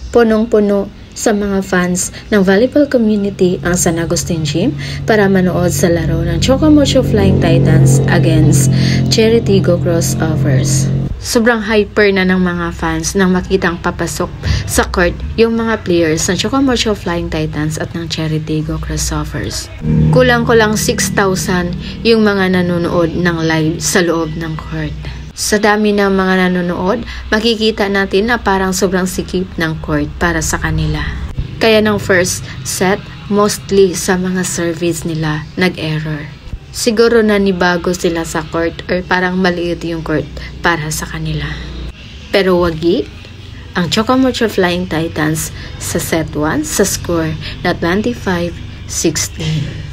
Punong-puno sa mga fans ng volleyball community ang San Agustin Gym para manood sa laro ng Chocomocho Flying Titans against Cheritigo Crossovers. Sobrang hyper na ng mga fans nang makitang papasok sa court yung mga players ng Chocomocho Flying Titans at ng Cheritigo Crossovers. Kulang-kulang 6,000 yung mga nanonood ng live sa loob ng court. Sa dami ng mga nanonood, makikita natin na parang sobrang sikip ng court para sa kanila. Kaya ng first set, mostly sa mga service nila nag-error. Siguro nanibago sila sa court or parang maliit yung court para sa kanila. Pero wagi, ang Chocomocho Flying Titans sa set 1 sa score na 25-16.